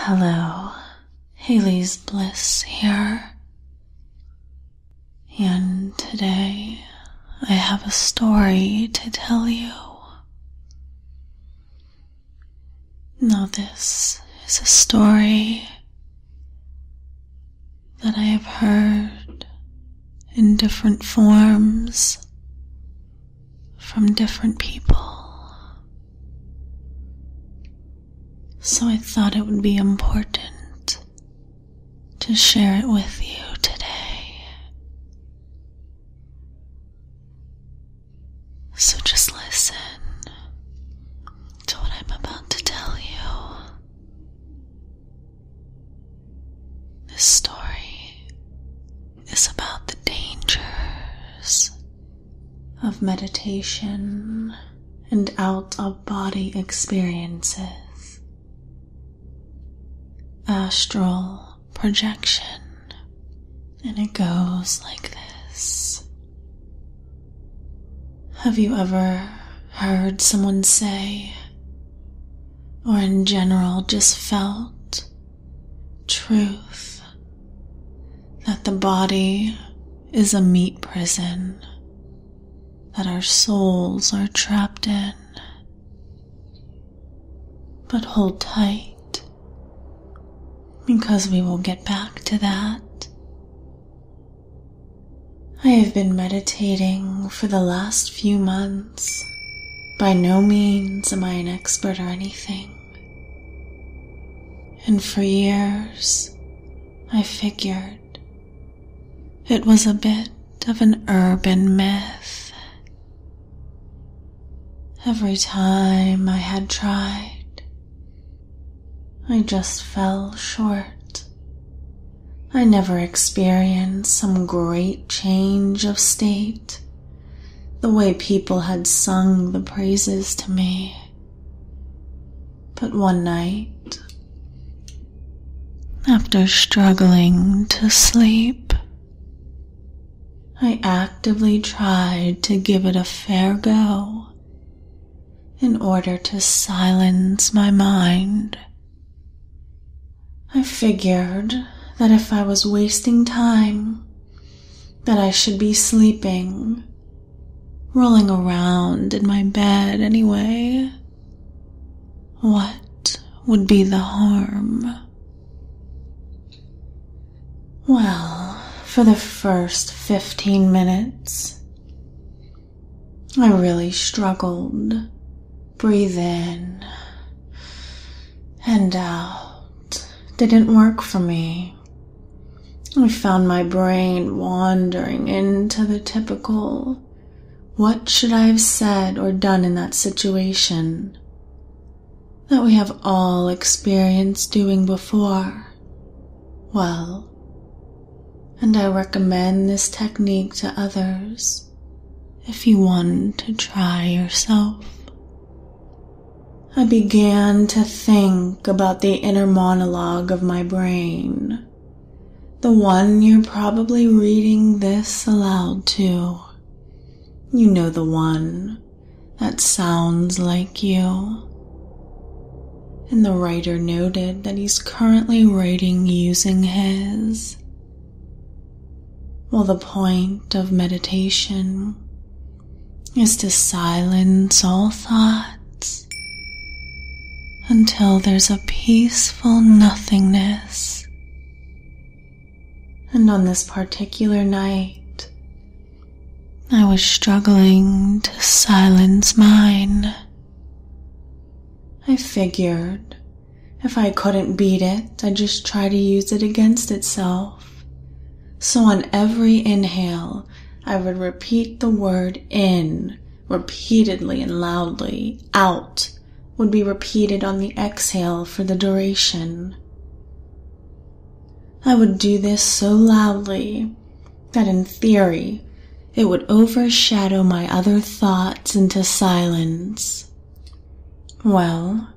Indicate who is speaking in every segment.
Speaker 1: Hello, Haley's Bliss here, and today I have a story to tell you. Now this is a story that I have heard in different forms from different people. So I thought it would be important to share it with you today. So just listen to what I'm about to tell you. This story is about the dangers of meditation and out-of-body experiences. Astral projection, and it goes like this. Have you ever heard someone say, or in general just felt truth, that the body is a meat prison that our souls are trapped in? But hold tight, because we will get back to that. I have been meditating for the last few months. By no means am I an expert or anything. And for years, I figured it was a bit of an urban myth. Every time I had tried, I just fell short. I never experienced some great change of state, the way people had sung the praises to me. But one night, after struggling to sleep, I actively tried to give it a fair go in order to silence my mind. I figured that if I was wasting time, that I should be sleeping, rolling around in my bed anyway. What would be the harm? Well, for the first 15 minutes, I really struggled. Breathe in and out didn't work for me. I found my brain wandering into the typical, what should I have said or done in that situation, that we have all experienced doing before. Well, and I recommend this technique to others if you want to try yourself. I began to think about the inner monologue of my brain, the one you're probably reading this aloud to. You know, the one that sounds like you. And the writer noted that he's currently writing using his. Well, the point of meditation is to silence all thoughts until there's a peaceful nothingness. And on this particular night, I was struggling to silence mine. I figured if I couldn't beat it, I'd just try to use it against itself. So on every inhale, I would repeat the word in repeatedly and loudly. Out would be repeated on the exhale for the duration. I would do this so loudly that in theory it would overshadow my other thoughts into silence. Well,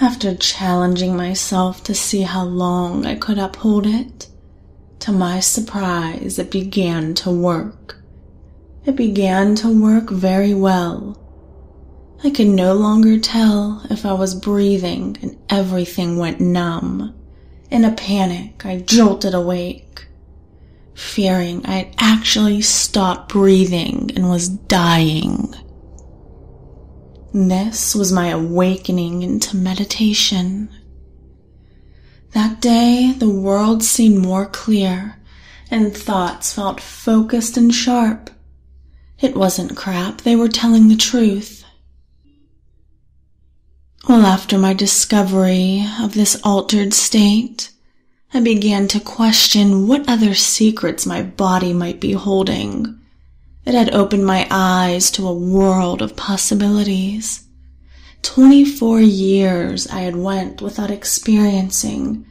Speaker 1: after challenging myself to see how long I could uphold it, to my surprise it began to work. It began to work very well. I could no longer tell if I was breathing and everything went numb. In a panic, I jolted awake, fearing I had actually stopped breathing and was dying. This was my awakening into meditation. That day, the world seemed more clear, and thoughts felt focused and sharp. It wasn't crap, they were telling the truth. Well, after my discovery of this altered state, I began to question what other secrets my body might be holding. It had opened my eyes to a world of possibilities. 24 years I had went without experiencing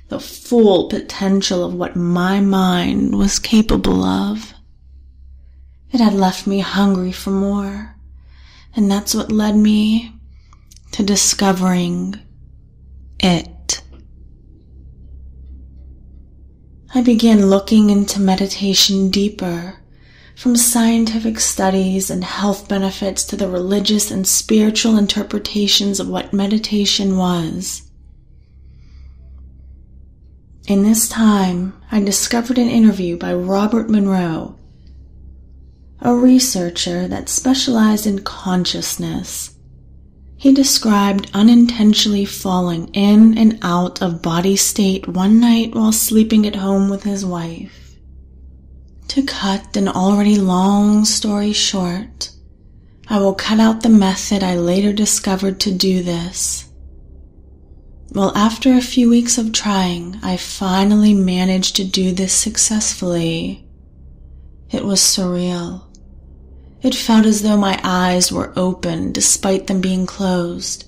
Speaker 1: the full potential of what my mind was capable of. It had left me hungry for more, and that's what led me to discovering it. I began looking into meditation deeper, from scientific studies and health benefits to the religious and spiritual interpretations of what meditation was. In this time, I discovered an interview by Robert Monroe, a researcher that specialized in consciousness. He described unintentionally falling in and out of body state one night while sleeping at home with his wife. To cut an already long story short, I will cut out the method I later discovered to do this. Well, after a few weeks of trying, I finally managed to do this successfully. It was surreal. It felt as though my eyes were open despite them being closed.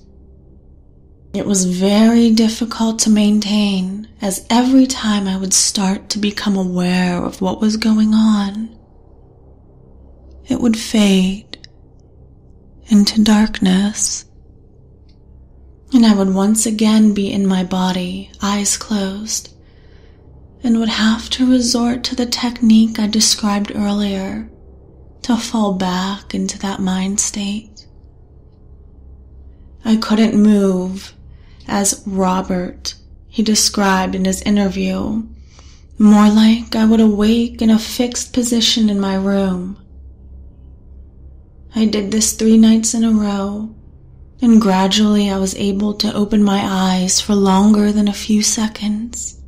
Speaker 1: It was very difficult to maintain, as every time I would start to become aware of what was going on, it would fade into darkness, and I would once again be in my body, eyes closed, and would have to resort to the technique I described earlier to fall back into that mind state. I couldn't move, as Robert, he described in his interview, more like I would awake in a fixed position in my room. I did this 3 nights in a row, and gradually I was able to open my eyes for longer than a few seconds.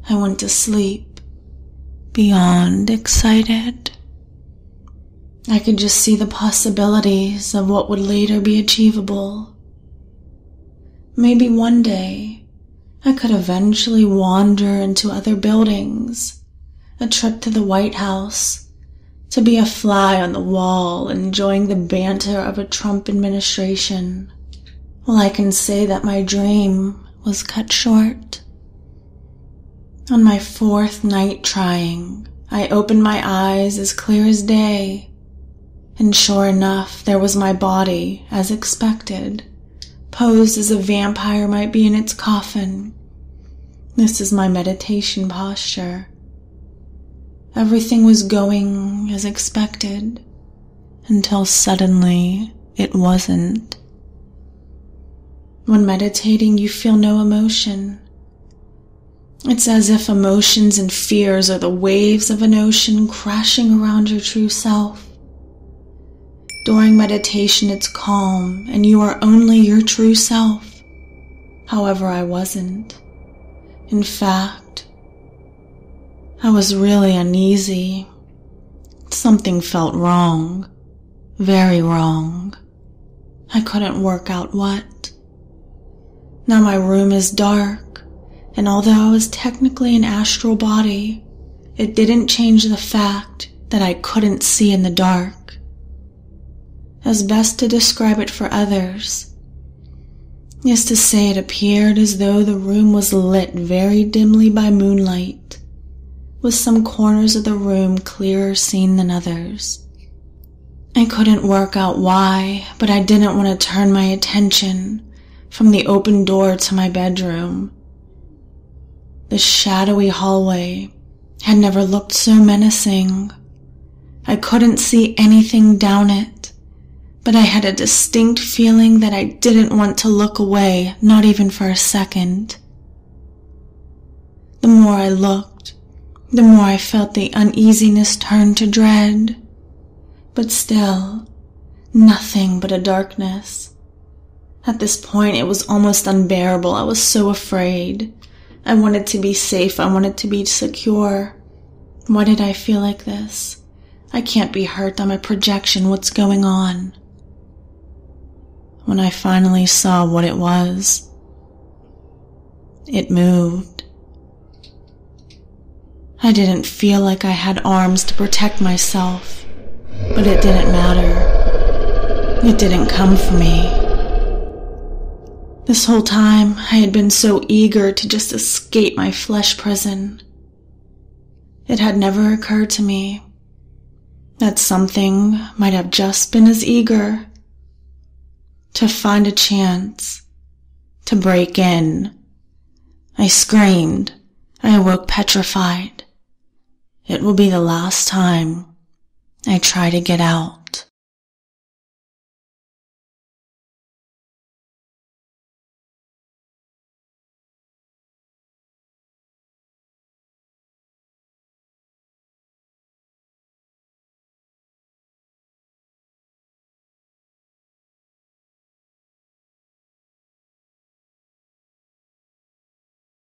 Speaker 1: I went to sleep, beyond excited. I could just see the possibilities of what would later be achievable. Maybe one day I could eventually wander into other buildings, a trip to the White House, to be a fly on the wall enjoying the banter of a Trump administration. Well, I can say that my dream was cut short. On my 4th night trying, I opened my eyes as clear as day, and sure enough, there was my body, as expected, posed as a vampire might be in its coffin. This is my meditation posture. Everything was going as expected, until suddenly it wasn't. When meditating, you feel no emotion. It's as if emotions and fears are the waves of an ocean crashing around your true self. During meditation, it's calm, and you are only your true self. However, I wasn't. In fact, I was really uneasy. Something felt wrong. Very wrong. I couldn't work out what. Now my room is dark, and although I was technically an astral body, it didn't change the fact that I couldn't see in the dark. As best to describe it for others is to say it appeared as though the room was lit very dimly by moonlight, with some corners of the room clearer seen than others. I couldn't work out why, but I didn't want to turn my attention from the open door to my bedroom. The shadowy hallway had never looked so menacing. I couldn't see anything down it, but I had a distinct feeling that I didn't want to look away, not even for a second. The more I looked, the more I felt the uneasiness turn to dread. But still, nothing but a darkness. At this point, it was almost unbearable. I was so afraid. I wanted to be safe. I wanted to be secure. Why did I feel like this? I can't be hurt. I'm a projection. What's going on? When I finally saw what it was, it moved. I didn't feel like I had arms to protect myself, but it didn't matter. It didn't come for me. This whole time, I had been so eager to just escape my flesh prison. It had never occurred to me that something might have just been as eager to find a chance to break in. I screamed. I awoke petrified. It will be the last time I try to get out.